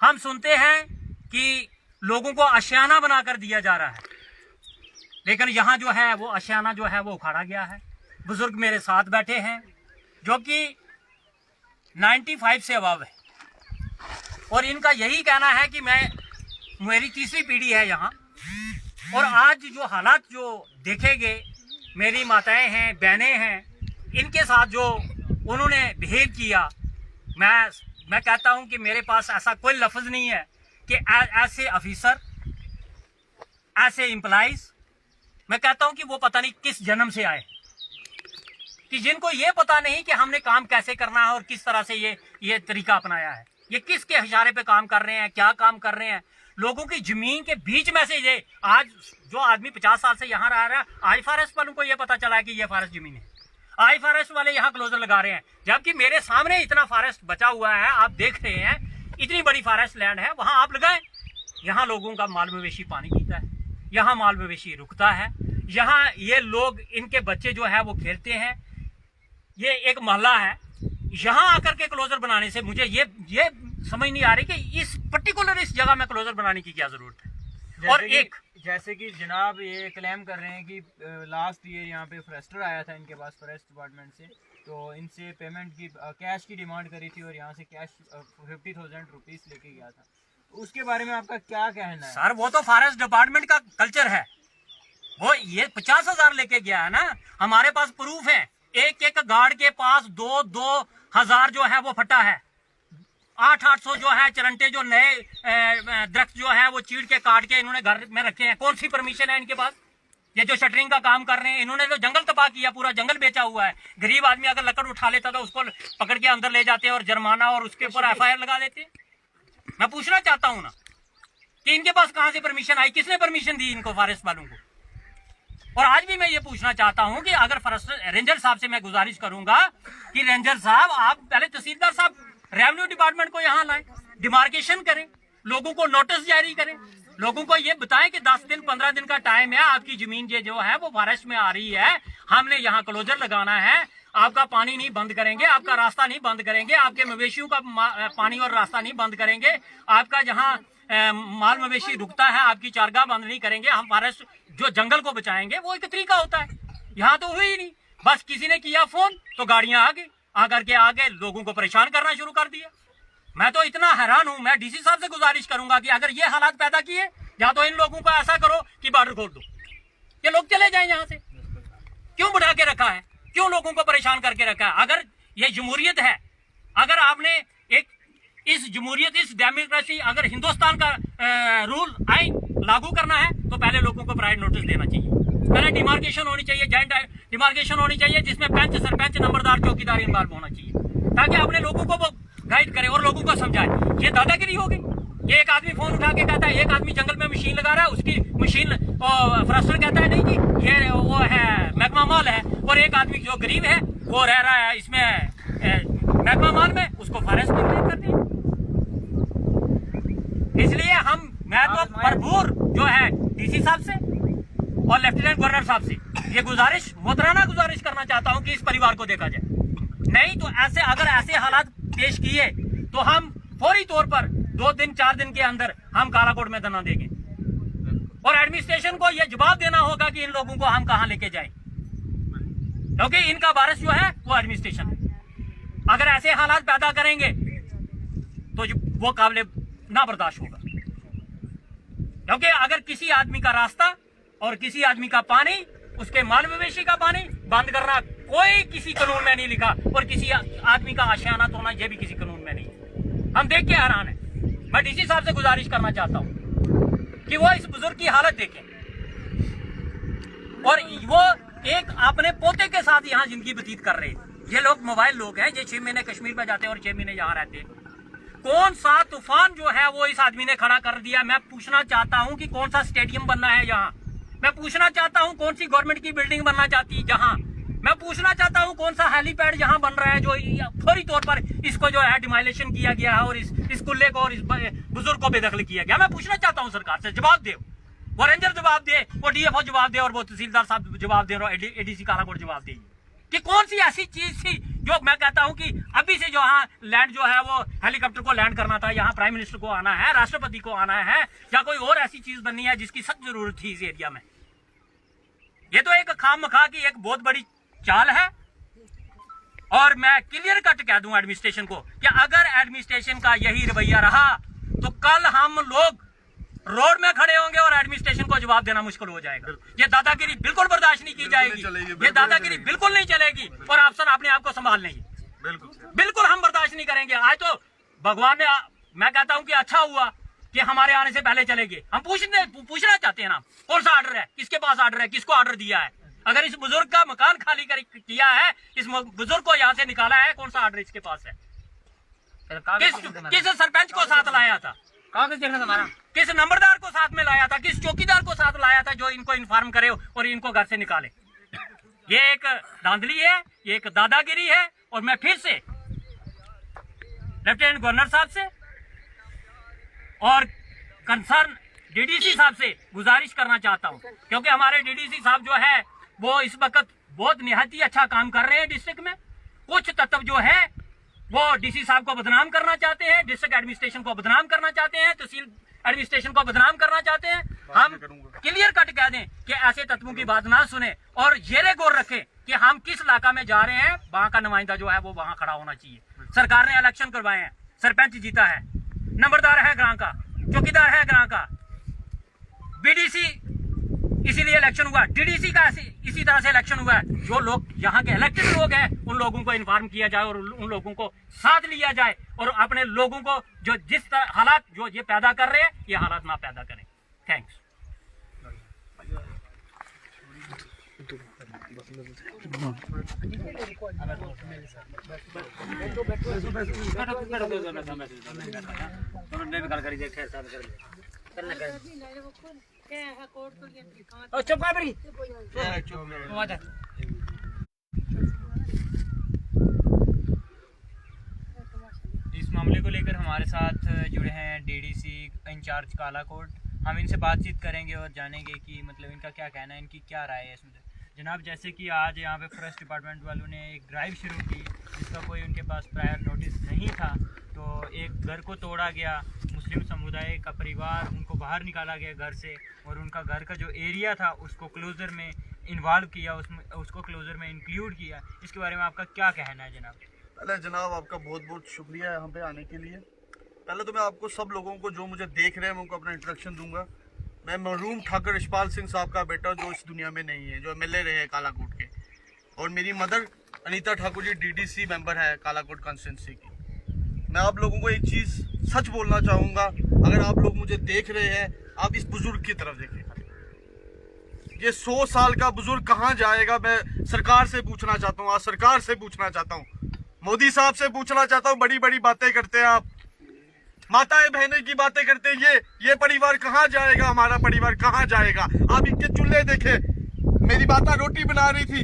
हम सुनते हैं कि लोगों को आशियाना बनाकर दिया जा रहा है, लेकिन यहाँ जो है वो आशियाना जो है वो उखाड़ा गया है। बुजुर्ग मेरे साथ बैठे हैं जो कि 95 से अबव है, और इनका यही कहना है कि मेरी तीसरी पीढ़ी है यहाँ, और आज जो हालात जो देखेंगे, मेरी माताएं हैं, बहनें हैं, इनके साथ जो उन्होंने बिहेव किया, मैं कहता हूं कि मेरे पास ऐसा कोई लफ्ज़ नहीं है कि ऐसे ऑफिसर, ऐसे एम्प्लॉइज, मैं कहता हूं कि वो पता नहीं किस जन्म से आए, कि जिनको ये पता नहीं कि हमने काम कैसे करना है और किस तरह से ये तरीका अपनाया है। ये किसके इशारे पे काम कर रहे हैं, क्या काम कर रहे हैं। लोगों की जमीन के बीच में से ये आज जो आदमी 50 साल से यहाँ रह रहा है, आज फॉरेस्ट वालों को ये पता चला है कि ये फॉरेस्ट जमीन है, आज फॉरेस्ट वाले यहाँ क्लोजर लगा रहे हैं, जबकि मेरे सामने इतना फॉरेस्ट बचा हुआ है, आप देख रहे हैं, इतनी बड़ी फॉरेस्ट लैंड है, वहां आप लगाएं। यहाँ लोगों का माल मवेशी पानी पीता है, यहाँ माल मवेशी रुकता है, यहाँ ये लोग, इनके बच्चे जो है वो खेलते हैं। ये एक मोहल्ला है, यहाँ आकर के क्लोजर बनाने से मुझे ये समझ नहीं आ रही कि इस पर्टिकुलर इस जगह में क्लोजर बनाने की क्या जरूरत है। और जैसे कि जनाब ये क्लेम कर रहे हैं कि लास्ट ईयर यहाँ पे फॉरेस्टर आया था इनके पास फॉरेस्ट डिपार्टमेंट से, तो इनसे पेमेंट की कैश की डिमांड करी थी और यहाँ से कैश 50,000 रुपीस लेके गया था। तो उसके बारे में आपका क्या कहना है? सर वो तो फॉरेस्ट डिपार्टमेंट का कल्चर है, वो ये 50,000 लेके गया है ना। हमारे पास प्रूफ है, एक गार्ड के पास 2,000 जो है वो फटा है, 800 जो है चरंटे, जो नए दरख्त जो है वो चीड़ के काट के इन्होंने घर में रखे हैं। कौन सी परमिशन है इनके पास? ये जो शटरिंग का काम कर रहे हैं, इन्होंने तो जंगल तबाह किया, पूरा जंगल बेचा हुआ है। गरीब आदमी अगर लकड़ उठा लेता तो उसको पकड़ के अंदर ले जाते हैं और जुर्माना और उसके ऊपर FIR लगा देते हैं। मैं पूछना चाहता हूँ ना कि इनके पास कहाँ से परमिशन आई, किसने परमिशन दी इनको, फॉरेस्ट वालों को? और आज भी मैं ये पूछना चाहता हूँ कि अगर फॉरेस्ट रेंजर साहब से मैं गुजारिश करूंगा कि रेंजर साहब आप पहले तहसीलदार साहब रेवेन्यू डिपार्टमेंट को यहाँ लाएं, डिमार्केशन करें, लोगों को नोटिस जारी करें, लोगों को ये बताएं कि 10 दिन 15 दिन का टाइम है, आपकी जमीन ये जो है वो फॉरेस्ट में आ रही है, हमने यहाँ क्लोजर लगाना है, आपका पानी नहीं बंद करेंगे, आपका रास्ता नहीं बंद करेंगे, आपके मवेशियों का पानी और रास्ता नहीं बंद करेंगे, आपका जहाँ माल मवेशी रुकता है आपकी चारगाह बंद नहीं करेंगे, हम फॉरेस्ट जो जंगल को बचाएंगे। वो एक तरीका होता है, यहाँ तो हुई ही नहीं। बस किसी ने किया फोन तो गाड़ियां आकर के आगे लोगों को परेशान करना शुरू कर दिया। मैं तो इतना हैरान हूं, मैं DC साहब से गुजारिश करूंगा कि अगर ये हालात पैदा किए, या तो इन लोगों को ऐसा करो कि बॉर्डर खोल दो, ये लोग चले जाएं यहाँ से। क्यों बढ़ा के रखा है, क्यों लोगों को परेशान करके रखा है? अगर ये जमहूरियत है, अगर आपने एक इस जमहूरियत, इस डेमोक्रेसी, अगर हिंदुस्तान का रूल आइन लागू करना है तो पहले लोगों को प्रायर नोटिस देना चाहिए, पहले डिमार्केशन होनी चाहिए, जॉइंट डिमार्केशन होनी चाहिए, जिसमें पंच, सरपंच, नंबरदार, चौकीदार इन्वॉल्व होना चाहिए, ताकि अपने लोगों को वो गाइड करे और लोगों को समझाए। ये दादागिरी हो गई। ये एक आदमी फोन उठा के कहता है, एक आदमी जंगल में मशीन लगा रहा है, उसकी मशीन फॉरेस्टर कहता है नहीं जी ये वो है महकमा माल है, और एक आदमी जो गरीब है वो रह रहा है इसमें महकमा माल में, उसको फॉरेस्ट में क्लेम कर दिया। इसलिए मैं तो भरपूर जो है DC साहब से और लेफ्टिनेंट गवर्नर साहब से ये गुजारिश, मोहतराना गुजारिश करना चाहता हूं कि इस परिवार को देखा जाए। नहीं तो अगर ऐसे हालात पेश किए तो हम फौरी तौर पर 2 दिन 4 दिन के अंदर हम कालाकोट में धरना देंगे, और एडमिनिस्ट्रेशन को यह जवाब देना होगा कि इन लोगों को हम कहां लेके जाएं, क्योंकि इनका वारिस जो है वो एडमिनिस्ट्रेशन है। अगर ऐसे हालात पैदा करेंगे तो वो काबिल ना बर्दाश्त होगा, क्योंकि अगर किसी आदमी का रास्ता और किसी आदमी का पानी, उसके माल मवेशी का पानी बंद करना कोई किसी कानून में नहीं लिखा, और किसी आदमी का आशियाना तोड़ना यह भी किसी कानून में नहीं। हम देख के हैरान है। मैं DC साहब से गुजारिश करना चाहता हूं कि वो इस बुजुर्ग की हालत देखें, और वो एक अपने पोते के साथ यहाँ जिंदगी व्यतीत कर रहे हैं। ये लोग मोबाइल लोग हैं, ये 6 महीने कश्मीर में जाते हैं और 6 महीने यहाँ रहते हैं। कौन सा तूफान जो है वो इस आदमी ने खड़ा कर दिया। मैं पूछना चाहता हूं कि कौन सा स्टेडियम बनना है यहाँ, मैं पूछना चाहता हूं कौन सी गवर्नमेंट की बिल्डिंग बनना चाहती है जहां, मैं पूछना चाहता हूं कौन सा हेलीपैड जहां बन रहा है जो फौरी तौर पर इसको जो है डिमोलिशन किया गया है और इस कुल्ले को और इस बुजुर्ग को बेदखल किया गया। मैं पूछना चाहता हूं सरकार से, जवाब दे, वो रेंजर जवाब दे, वो DFO जवाब दे, और वो तहसीलदार साहब जवाब दे, और ADC कालाकोट जवाब दे कि कौन सी ऐसी चीज थी जो मैं कहता हूं कि अभी से जो यहाँ लैंड जो है वो हेलीकॉप्टर को लैंड करना था, यहाँ प्राइम मिनिस्टर को आना है, राष्ट्रपति को आना है, या कोई और ऐसी चीज बननी है जिसकी सख्त जरूरत थी इस एरिया में। ये तो एक खामखा की एक बहुत बड़ी चाल है। और मैं क्लियर कट कह दूं एडमिनिस्ट्रेशन को कि अगर एडमिनिस्ट्रेशन का यही रवैया रहा तो कल हम लोग रोड में खड़े होंगे और एडमिनिस्ट्रेशन को जवाब देना मुश्किल हो जाएगा। ये दादागिरी बिल्कुल बर्दाश्त नहीं की जाएगी, ये दादागिरी बिल्कुल नहीं चलेगी और अफसर अपने आप को संभाल लेंगे। बिल्कुल हम बर्दाश्त नहीं करेंगे। आज तो भगवान ने, मैं कहता हूं कि अच्छा हुआ कि हमारे आने से पहले चले गए। हम पूछना चाहते हैं ना कौन सा ऑर्डर है, किसके पास ऑर्डर है, किसको ऑर्डर दिया है। अगर इस बुजुर्ग का मकान खाली किया है, इस बुजुर्ग को यहाँ से निकाला है, कौन सा ऑर्डर इसके पास है? किस सरपंच को साथ लाया था, कागज देखना हमारा, किस नंबरदार को साथ में लाया था, किस चौकीदार को साथ लाया था जो इनको इन्फॉर्म करे और इनको घर से निकाले। ये एक धांधली है, ये एक दादागिरी है। और मैं फिर से लेफ्टिनेंट गवर्नर साहब से और कंसर्न डीडीसी साहब से गुजारिश करना चाहता हूं, क्योंकि हमारे डीडीसी साहब जो है वो इस वक्त बहुत निहायत ही अच्छा काम कर रहे हैं डिस्ट्रिक्ट में। कुछ तत्व जो है वो डीसी साहब को बदनाम करना चाहते हैं, डिस्ट्रिक्ट एडमिनिस्ट्रेशन को बदनाम करना चाहते हैं, तहसील एडमिनिस्ट्रेशन को बदनाम करना चाहते हैं। हम क्लियर कट कह दें कि ऐसे तत्वों की बात ना सुने और ये गौर रखें कि हम किस इलाका में जा रहे हैं, वहां का नुमाइंदा जो है वो वहां खड़ा होना चाहिए। सरकार ने इलेक्शन करवाए हैं, सरपंच जीता है, नंबरदार है ग्रां का, चौकीदार है ग्रां का, बीडीसी इसीलिए इलेक्शन हुआ, डीडीसी का इसी तरह से इलेक्शन हुआ है। जो लोग यहाँ के इलेक्टेड लोग हैं उन लोगों को इन्फॉर्म किया जाए और उन लोगों को साथ लिया जाए और अपने लोगों को जो जिस तरह हालात जो ये पैदा कर रहे हैं ये हालात ना पैदा करें। थैंक्स। इस मामले को लेकर हमारे साथ जुड़े हैं डीडीसी इंचार्ज कालाकोट। हम इनसे बातचीत करेंगे और जानेंगे कि मतलब इनका क्या कहना है, इनकी क्या राय है इसमें। जनाब, जैसे कि आज यहाँ पे फॉरेस्ट डिपार्टमेंट वालों ने एक ड्राइव शुरू की जिसका कोई उनके पास प्रायर नोटिस नहीं था, तो एक घर को तोड़ा गया, मुस्लिम समुदाय का परिवार उनको बाहर निकाला गया घर से और उनका घर का जो एरिया था उसको क्लोजर में इन्वॉल्व किया, उसको क्लोजर में इंक्लूड किया। इसके बारे में आपका क्या कहना है जनाब? पहले जनाब आपका बहुत बहुत शुक्रिया यहाँ पे आने के लिए। पहले तो मैं आपको सब लोगों को जो मुझे देख रहे हैं मैं उनको अपना इंट्रोडक्शन दूंगा। मैं मरहूम ठाकुर यशपाल सिंह साहब का बेटा जो इस दुनिया में नहीं है, जो एमएलए रहे हैं कालाकोट के, और मेरी mother Anita Thakur ji DDC member है कालाकोट कॉन्स्टिट्यूंसी की। मैं आप लोगों को एक चीज़ सच बोलना चाहूँगा, अगर आप लोग मुझे देख रहे हैं आप इस बुजुर्ग की तरफ देखें। ये 100 साल का बुजुर्ग कहाँ जाएगा, मैं सरकार से पूछना चाहता हूँ, आज सरकार से पूछना चाहता हूँ, मोदी साहब से पूछना चाहता हूँ। बड़ी बड़ी बातें करते हैं आप, माताएं बहनें की बातें करते हैं, ये परिवार कहाँ जाएगा, हमारा परिवार कहाँ जाएगा। आप इनके चूल्हे देखे, मेरी माता रोटी बना रही थी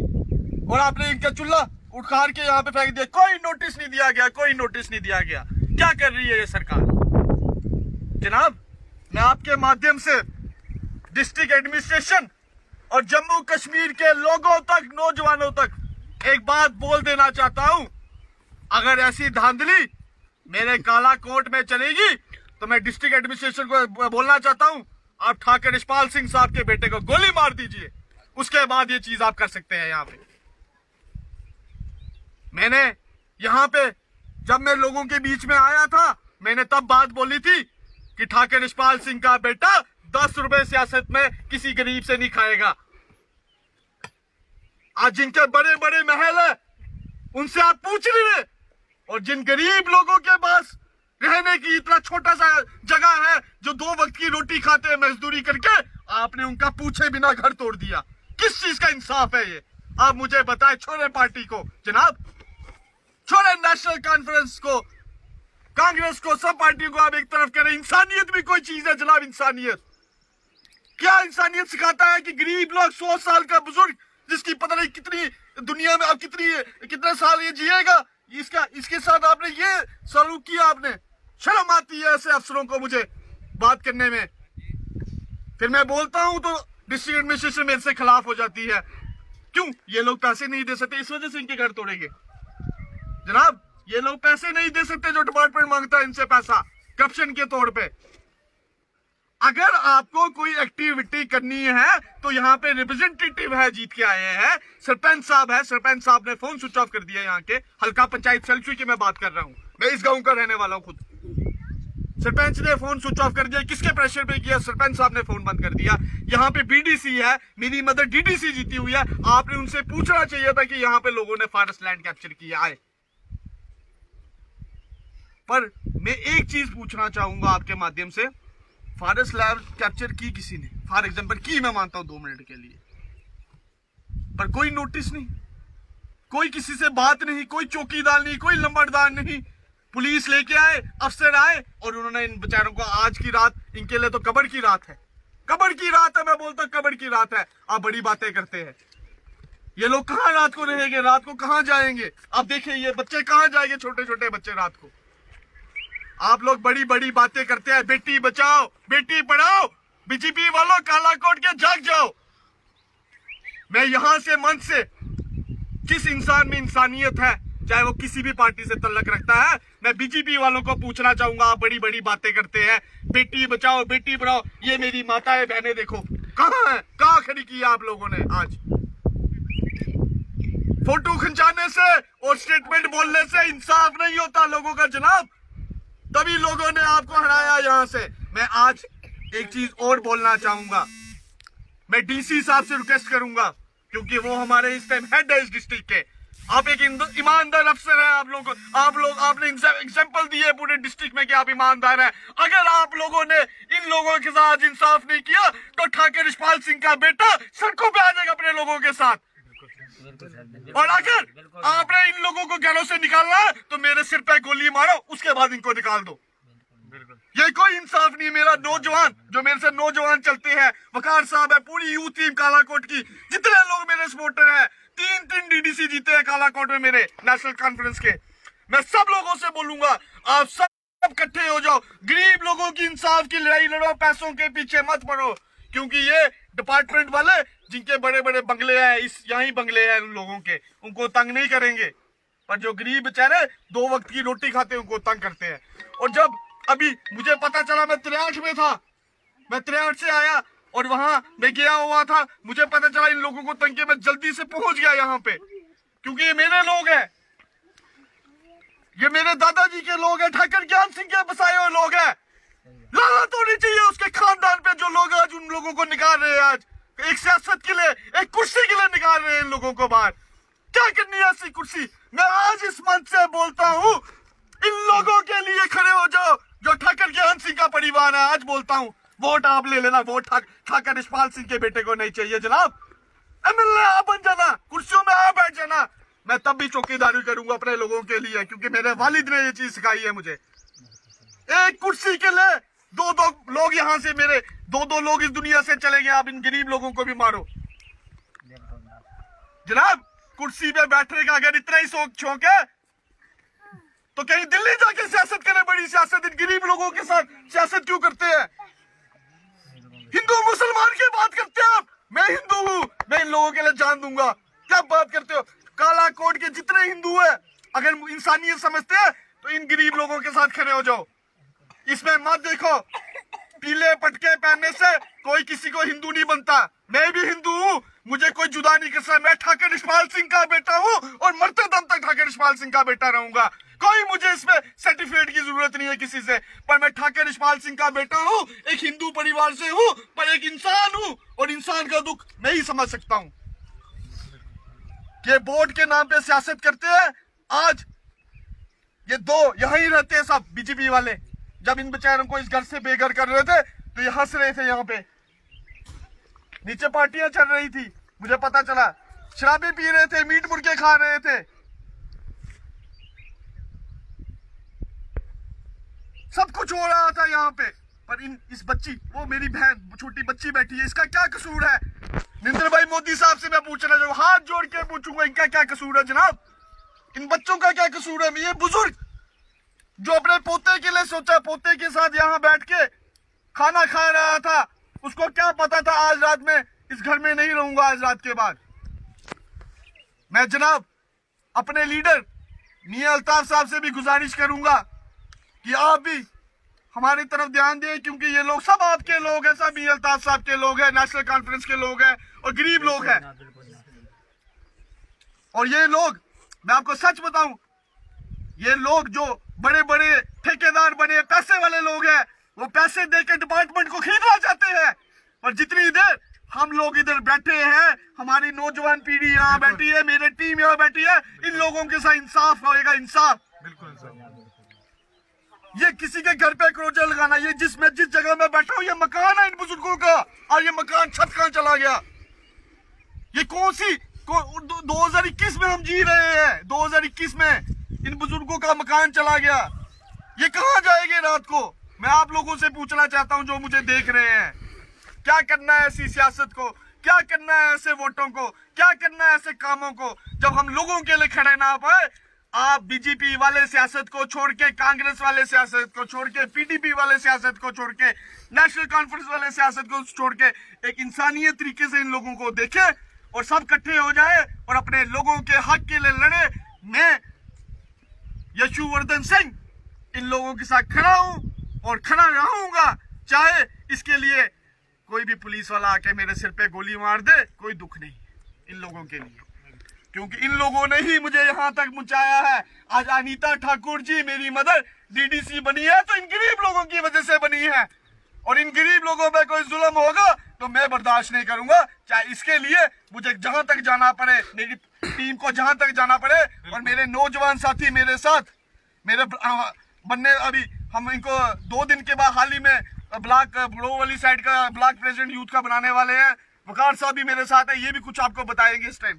और आपने इनका चूल्हा उखाड़ के यहाँ पे फेंक दिया, कोई नोटिस नहीं दिया गया, कोई नोटिस नहीं दिया गया। क्या कर रही है ये सरकार? जनाब, मैं आपके माध्यम से डिस्ट्रिक्ट एडमिनिस्ट्रेशन और जम्मू कश्मीर के लोगों तक, नौजवानों तक एक बात बोल देना चाहता हूं, अगर ऐसी धांधली मेरे कालाकोट में चलेगी तो मैं डिस्ट्रिक्ट एडमिनिस्ट्रेशन को बोलना चाहता हूं, आप ठाकुर यशपाल सिंह साहब के बेटे को गोली मार दीजिए, उसके बाद ये चीज आप कर सकते हैं। यहाँ पे मैंने यहाँ पे जब मैं लोगों के बीच में आया था मैंने तब बात बोली थी कि ठाकुर यशपाल सिंह का बेटा 10 रुपए सियासत में किसी गरीब से नहीं खाएगा। आज जिनके बड़े बड़े महल है उनसे आप पूछ रहे, और जिन गरीब लोगों के पास रहने की इतना छोटा सा जगह है, जो 2 वक्त की रोटी खाते हैं मजदूरी करके, आपने उनका पूछे बिना घर तोड़ दिया। किस चीज का इंसाफ है ये? आप मुझे बताएं। छोड़े पार्टी को जनाब, छोड़े नेशनल कॉन्फ्रेंस को, कांग्रेस को, सब पार्टियों को आप एक तरफ करें। इंसानियत भी कोई चीज है जनाब? इंसानियत क्या? इंसानियत सिखाता है कि गरीब लोग 100 साल का बुजुर्ग जिसकी पता नहीं कितनी दुनिया में आप कितने साल ये जिएगा, इसके साथ आपने ये सलूक किया। आपने शर्म आती है ऐसे अफसरों को मुझे बात करने में। फिर मैं बोलता हूं तो डिस्ट्रिक्ट एडमिनिस्ट्रेशन मेरे से खिलाफ हो जाती है। क्यों? ये लोग पैसे नहीं दे सकते, इस वजह से इनके घर तोड़ेंगे। जनाब ये लोग पैसे नहीं दे सकते जो डिपार्टमेंट मांगता है इनसे पैसा करप्शन के तौर पे। अगर आपको कोई एक्टिविटी करनी है तो यहाँ पे रिप्रेजेंटेटिव है, जीत के आए हैं, सरपंच साहब है, सरपंच साहब ने फोन स्विच ऑफ कर दिया। यहाँ के हल्का पंचायत सेल्फी की मैं बात कर रहा हूँ, मैं इस गांव का रहने वाला हूँ खुद। सरपंच ने फोन स्विच ऑफ कर दिया, किसके प्रेशर पे किया? सरपंच साहब ने फोन बंद कर दिया। यहाँ पे बीडीसी है, मेरी मदर डीडीसी जीती हुई है, आपने उनसे पूछना चाहिए था कि यहाँ पे लोगों ने फॉरेस्ट लैंड कैप्चर किया है। पर मैं एक चीज पूछना चाहूंगा आपके माध्यम से, फॉरेस्ट लैंड कैप्चर की किसी ने, फॉर एग्जांपल की, मैं मानता हूं 2 मिनट के लिए, पर कोई नोटिस नहीं, कोई किसी से बात नहीं, कोई चौकीदार नहीं, कोई लंबड़दार नहीं। पुलिस लेके आए, अफसर आए और उन्होंने इन बेचारों को, आज की रात इनके लिए तो कब्र की रात है, कब्र की रात है, मैं बोलता हूं कब्र की रात है। आप बड़ी बातें करते हैं, ये लोग कहां रात को रहेंगे, रात को कहां जाएंगे? आप देखिए ये बच्चे कहां जाएंगे, छोटे छोटे बच्चे रात को। आप लोग बड़ी बड़ी बातें करते हैं, बेटी बचाओ बेटी पढ़ाओ, बीजेपी वालों काला कोट के जाग जाओ। मैं यहां से मन से, जिस इंसान में इंसानियत है, चाहे वो किसी भी पार्टी से तल्लक रखता है, मैं बीजेपी वालों को पूछना चाहूंगा, आप बड़ी बड़ी बातें करते हैं, बेटी बचाओ बेटी पढ़ाओ, ये मेरी माताएं बहनें देखो कहां है, कहां खड़ी की है आप लोगों ने? आज फोटो खिंचाने से और स्टेटमेंट बोलने से इंसाफ नहीं होता लोगों का जनाब, तभी लोगों ने आपको हराया यहां से। मैं आज एक चीज और बोलना चाहूंगा, मैं डीसी साहब से रिक्वेस्ट करूंगा, क्योंकि वो हमारे इस टाइम हेड है इस डिस्ट्रिक्ट के। आप एक ईमानदार अफसर हैं, आपने एग्जाम्पल दिए पूरे डिस्ट्रिक्ट में कि आप ईमानदार हैं। अगर आप लोगों ने इन लोगों के साथ इंसाफ नहीं किया तो ठाकुर यशपाल सिंह का बेटा सड़कों पे आ जाएगा अपने लोगों के साथ। और अगर आपने इन लोगों को घरों से निकालना है तो मेरे सिर पे गोली मारो, उसके बाद इनको निकाल दो। ये कोई इंसाफ नहीं। मेरा नौजवान, जो मेरे से नौजवान चलते हैं, वकार साहब है, पूरी यूथ टीम कालाकोट की, जितने लोग मेरे सपोर्टर हैं, 3 डीडीसी जीते हैं कालाकोट में मेरे नेशनल कॉन्फ्रेंस के। मैं सब लोगों से बोलूंगा, आप सब इकट्ठे हो जाओ, गरीब लोगों की इंसाफ की लड़ाई लड़ो, पैसों के पीछे मत पड़ो। क्योंकि ये डिपार्टमेंट वाले जिनके बड़े बड़े बंगले हैं, यही बंगले हैं उन लोगों के, उनको तंग नहीं करेंगे, पर जो गरीब बेचारे 2 वक्त की रोटी खाते हैं उनको तंग करते हैं। और जब अभी मुझे पता चला, मैं 63 में था, मैं 63 से आया और वहां मैं गया हुआ था, मुझे पता चला इन लोगों को तंग किया, मैं जल्दी से पहुंच गया यहाँ पे, क्योंकि ये मेरे लोग हैं, ये मेरे दादाजी के लोग हैं, ठाकुर ज्ञान सिंह के बसाए हुए लोग हैं। लानत होनी चाहिए उसके खानदान पे जो लोग आज उन लोगों को निकाल रहे हैं, आज एक सियासत के लिए, एक कुर्सी के लिए निकाल रहे हैं इन लोगों को बाहर। क्या करनी है ऐसी कुर्सी? मैं आज इस मंच से बोलता हूँ, इन लोगों के लिए खड़े हो जाओ जो ठाकुर ज्ञान सिंह का परिवार है। आज बोलता हूँ, वोट आप ले लेना, वोट ठाकुर यशपाल सिंह के बेटे को नहीं चाहिए जनाब। एमएलए आप बन जाना, कुर्सियों में आप बैठ जाना, मैं तब भी चौकीदारी करूंगा अपने लोगों के लिए, क्योंकि मेरे वालिद ने ये चीज सिखाई है मुझे। एक कुर्सी के लिए 2 लोग यहाँ से, मेरे 2 लोग इस दुनिया से चले गए, आप इन गरीब लोगों को भी मारो जनाब। कुर्सी पे बैठने का अगर इतना ही शौक है तो कहीं दिल्ली जाके सियासत करें, बड़ी सियासत। इन गरीब लोगों के साथ सियासत क्यों करते हैं? हिंदू मुसलमान की बात करते हैं आप, मैं हिंदू हूं, मैं इन लोगों के लिए जान दूंगा, क्या बात करते हो? कालाकोट के जितने हिंदू हैं, अगर इंसानियत समझते हैं तो इन गरीब लोगों के साथ खड़े हो जाओ। इसमें मत देखो, पीले पटके पहनने से कोई किसी को हिंदू नहीं बनता। मैं भी हिंदू हूँ, मुझे कोई जुदा नहीं कर सकता। मैं ठाकुर यशपाल सिंह का बेटा हूँ और मरते दम तक ठाकुर यशपाल सिंह का बेटा रहूंगा। कोई मुझे इसमें सर्टिफिकेट की जरूरत नहीं है किसी से, पर मैं ठाकुर यशपाल सिंह का बेटा हूँ, एक हिंदू परिवार से हूँ, पर एक इंसान हूँ और इंसान का दुख मैं ही समझ सकता हूँ। ये वोट के नाम पे सियासत करते हैं। आज ये 2 यहां ही रहते हैं सब बीजेपी वाले, जब इन बेचारों को इस घर से बेघर कर रहे थे तो ये हंस रहे थे। यहाँ पे नीचे पार्टियां चल रही थी, मुझे पता चला, शराबी पी रहे थे, मीट मुर्गे खा रहे थे, सब कुछ हो रहा था यहाँ पे। पर इस बच्ची, वो मेरी बहन छोटी बच्ची बैठी है, इसका क्या कसूर है? नरेंद्र भाई मोदी साहब से मैं पूछना चाहूंगा, हाथ जोड़ के पूछूंगा, इनका क्या कसूर है जनाब? इन बच्चों का क्या कसूर है? ये बुजुर्ग जो अपने पोते के लिए सोचा, पोते के साथ यहाँ बैठ के खाना खा रहा था, उसको क्या पता था आज रात में इस घर में नहीं रहूंगा। आज रात के बाद मैं जनाब अपने लीडर मियां अल्ताफ साहब से भी गुजारिश करूंगा कि आप भी हमारी तरफ ध्यान दें, क्योंकि ये लोग सब आपके लोग हैं, सब मियां अल्ताफ साहब के लोग हैं, नेशनल कॉन्फ्रेंस के लोग हैं और गरीब लोग हैं। और ये लोग, मैं आपको सच बताऊं, ये लोग जो बड़े बड़े ठेकेदार बने पैसे वाले लोग हैं, वो पैसे देकर डिपार्टमेंट को खरीदना चाहते हैं। और जितनी देर हम लोग इधर बैठे हैं, हमारी नौजवान पीढ़ी यहाँ बैठी है, मेरी टीम यहाँ बैठी है, इन लोगों के साथ इंसाफ होएगा, इंसाफ। ये किसी के घर पे क्रोचा लगाना, ये जिस जगह में बैठा हूँ, ये मकान है इन बुजुर्गों का, और ये मकान छत कहाँ चला गया? ये कौन सी 2021 में हम जी रहे हैं, 2021 में इन बुजुर्गों का मकान चला गया। ये कहाँ जाएंगे रात को? मैं आप लोगों से पूछना चाहता हूँ जो मुझे देख रहे हैं, क्या करना है ऐसी सियासत को, क्या करना है ऐसे वोटों को, क्या करना है ऐसे कामों को, जब हम लोगों के लिए खड़े ना पाए? आप बीजेपी वाले सियासत को छोड़ के, कांग्रेस वाले सियासत को छोड़ के, पीडीपी वाले सियासत को छोड़ के, नेशनल कॉन्फ्रेंस वाले सियासत को छोड़ के एक इंसानियत तरीके से इन लोगों को देखे और सब इकट्ठे हो जाए और अपने लोगों के हक के लिए लड़े। मैं यशुवर्धन सिंह इन लोगों के साथ खड़ा हूं और खड़ा रहूंगा, चाहे इसके लिए कोई भी पुलिस वाला आके मेरे सिर पे गोली मार दे, कोई दुख नहीं इन लोगों के लिए, क्योंकि इन लोगों ने ही मुझे यहाँ तक पहुंचाया है। आज अनीता ठाकुर जी मेरी मदर डीडीसी बनी है तो इन गरीब लोगों की वजह से बनी है, और इन गरीब लोगों पे कोई जुल्म होगा तो मैं बर्दाश्त नहीं करूंगा, चाहे इसके लिए मुझे जहां तक जाना पड़े, मेरी टीम को जहां तक जाना पड़े। और मेरे नौजवान साथी मेरे साथ, मेरे बनने, अभी हम इनको 2 दिन के बाद हाल ही में ब्लॉक ब्लो वाली साइड का ब्लॉक प्रेसिडेंट यूथ का बनाने वाले हैं। वकार साहब भी मेरे साथ है, ये भी कुछ आपको बताएंगे इस टाइम।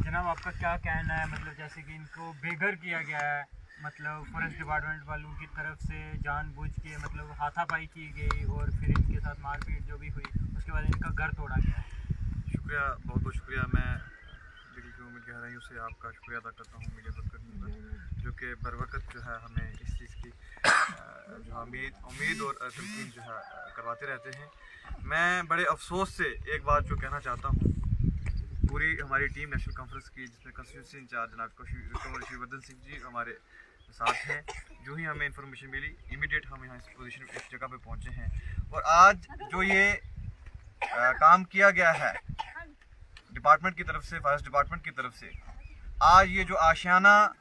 जनाब, आपका क्या कहना है? मतलब जैसे कि इनको बेघर किया गया है, मतलब फॉरेस्ट डिपार्टमेंट वालों की तरफ से जानबूझ के मतलब हाथापाई की गई और फिर इनके साथ मारपीट जो भी हुई, उसके बाद इनका घर तोड़ा गया। शुक्रिया, बहुत बहुत शुक्रिया। मैं दिल की उम्मीद गहराइयों से आपका शुक्रिया अदा करता हूँ मीडिया पर, जो कि बर वक्त जो है हमें इस चीज़ की जो उम्मीद और तलकीन जो है करवाते रहते हैं। मैं बड़े अफसोस से एक बात जो कहना चाहता हूँ, पूरी हमारी टीम नेशनल कॉन्फ्रेंस की, जिसमें कंस्टिट्यूंसी इंचार्ज जनाब यशुवर्धन सिंह जी हमारे साथ हैं, जो ही हमें इंफॉर्मेशन मिली इमीडिएट हम यहाँ इस पोजीशन इस जगह पे पहुँचे हैं। और आज जो ये काम किया गया है डिपार्टमेंट की तरफ से, फॉरेस्ट डिपार्टमेंट की तरफ से, आज ये जो आशियाना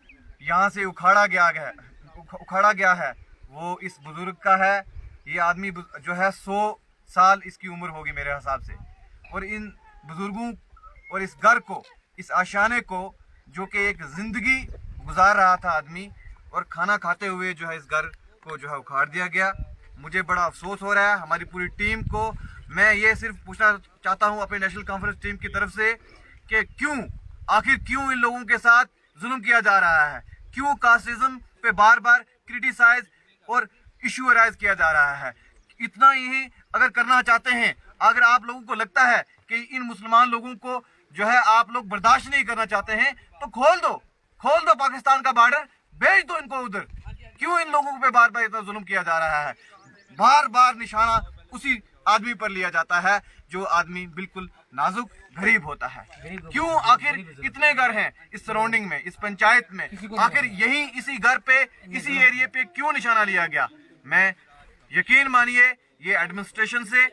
यहाँ से उखाड़ा गया है वो इस बुजुर्ग का है। ये आदमी जो है 100 साल इसकी उम्र होगी मेरे हिसाब से, और इन बुजुर्गों और इस घर को, इस आशियाने को, जो कि एक ज़िंदगी गुजार रहा था आदमी, और खाना खाते हुए जो है इस घर को जो है उखाड़ दिया गया। मुझे बड़ा अफसोस हो रहा है हमारी पूरी टीम को। मैं ये सिर्फ पूछना चाहता हूँ अपनी नेशनल कॉन्फ्रेंस टीम की तरफ से कि आखिर क्यों इन लोगों के साथ जुल्म किया जा रहा है, क्यों कास्टिज्म पे बार बार क्रिटिसाइज और इशू अराइज किया जा रहा है। इतना ही अगर करना चाहते हैं, अगर आप लोगों को लगता है कि इन मुसलमान लोगों को जो है आप लोग बर्दाश्त नहीं करना चाहते हैं, तो खोल दो पाकिस्तान का बॉर्डर, भेज दो इनको उधर। क्यों इन लोगों पे बार बार इतना जुल्म किया जा रहा है? बार बार निशाना उसी आदमी पर लिया जाता है जो आदमी बिल्कुल नाजुक गरीब होता है। क्यों आखिर इतने घर हैं इस सराउंडिंग में, इस पंचायत में, आखिर यही इसी घर पे, इसी एरिया पे क्यों निशाना लिया गया? मैं यकीन मानिए ये एडमिनिस्ट्रेशन से,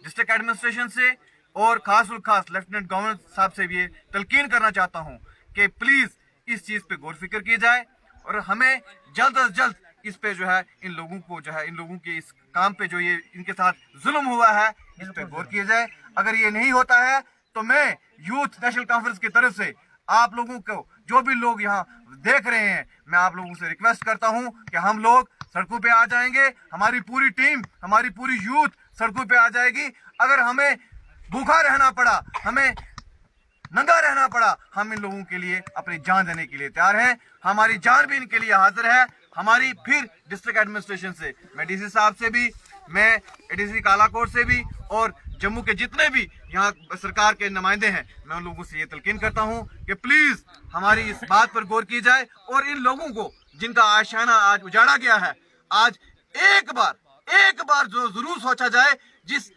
डिस्ट्रिक्ट एडमिनिस्ट्रेशन से और खास लेफ्टिनेंट गवर्नर साहब से भी ये तलकीन करना चाहता हूँ कि प्लीज इस चीज पे गौर फिक्र की जाए और हमें जल्द अज जल्द इस पे जो है इन लोगों को जो है, इन लोगों के इस काम पे जो ये इनके साथ जुल्म हुआ है, इस पे गौर किया जाए। अगर ये नहीं होता है तो मैं यूथ नेशनल कॉन्फ्रेंस की तरफ से आप लोगों को, जो भी लोग यहाँ देख रहे हैं, मैं आप लोगों से रिक्वेस्ट करता हूँ कि हम लोग सड़कों पे आ जाएंगे। हमारी पूरी टीम, हमारी पूरी यूथ सड़कों पे आ जाएगी। अगर हमें भूखा रहना पड़ा, हमें नंगा रहना पड़ा, हम इन लोगों के लिए अपनी जान देने के लिए तैयार हैं। हमारी जान भी इनके लिए हाजिर है। हमारी फिर डिस्ट्रिक्ट एडमिनिस्ट्रेशन से, मैं डीसी साहब से भी, मैं एडीसी कालाकोट से भी और जम्मू के जितने भी यहाँ सरकार के नुमाइंदे हैं, मैं उन लोगों से ये तलकीन करता हूँ कि प्लीज हमारी इस बात पर गौर की जाए और इन लोगों को जिनका आशियाना आज उजाड़ा गया है, आज एक बार जो जरूर सोचा जाए, जिस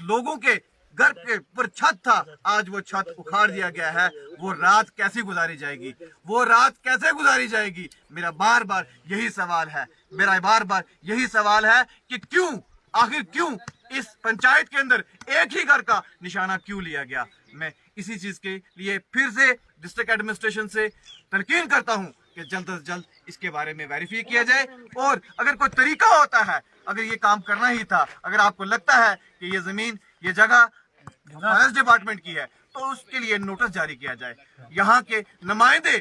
लोगों के घर के ऊपर छत था, आज वो छत उखाड़ दिया गया है। वो रात कैसे गुजारी जाएगी, वो रात कैसे गुजारी जाएगी? मेरा बार बार यही सवाल है, मेरा बार बार यही सवाल है कि क्यों, आखिर क्यों इस पंचायत के अंदर एक ही घर का निशाना क्यों लिया गया? मैं इसी चीज के लिए फिर से डिस्ट्रिक्ट एडमिनिस्ट्रेशन से तलकीन करता हूं कि जल्द से जल्द इसके बारे में वेरीफाई किया जाए, और अगर कोई तरीका होता है, अगर ये काम करना ही था, अगर आपको लगता है कि ये जमीन, ये जगह फॉरेस्ट डिपार्टमेंट की है, तो उसके लिए नोटिस जारी किया जाए। यहाँ के नुमाइंदे,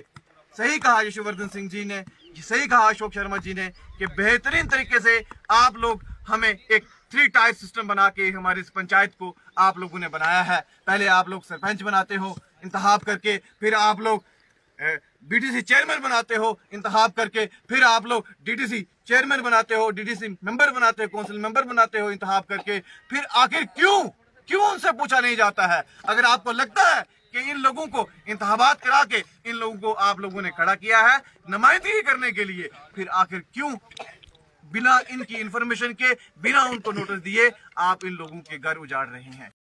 सही कहा यशोवर्धन सिंह जी ने, सही कहा अशोक शर्मा जी ने कि बेहतरीन तरीके से आप लोग हमें एक 3 टायर सिस्टम बना के हमारी इस पंचायत को आप लोगों ने बनाया है। पहले आप लोग सरपंच बनाते हो इंतखाब करके, फिर आप लोग बीटीसी चेयरमैन बनाते हो इंतखाब करके, फिर आप लोग डीडीसी चेयरमैन बनाते हो, डीडीसी मेंबर बनाते हो, काउंसिल मेंबर बनाते हो इंतखाब करके। फिर आखिर क्यों उनसे पूछा नहीं जाता है? अगर आपको लगता है कि इन लोगों को इंतखाबात करा के इन लोगों को आप लोगों ने खड़ा किया है नुमाइंदगी करने के लिए, फिर आखिर क्यों बिना इनकी इंफॉर्मेशन के, बिना उनको नोटिस दिए आप इन लोगों के घर उजाड़ रहे हैं?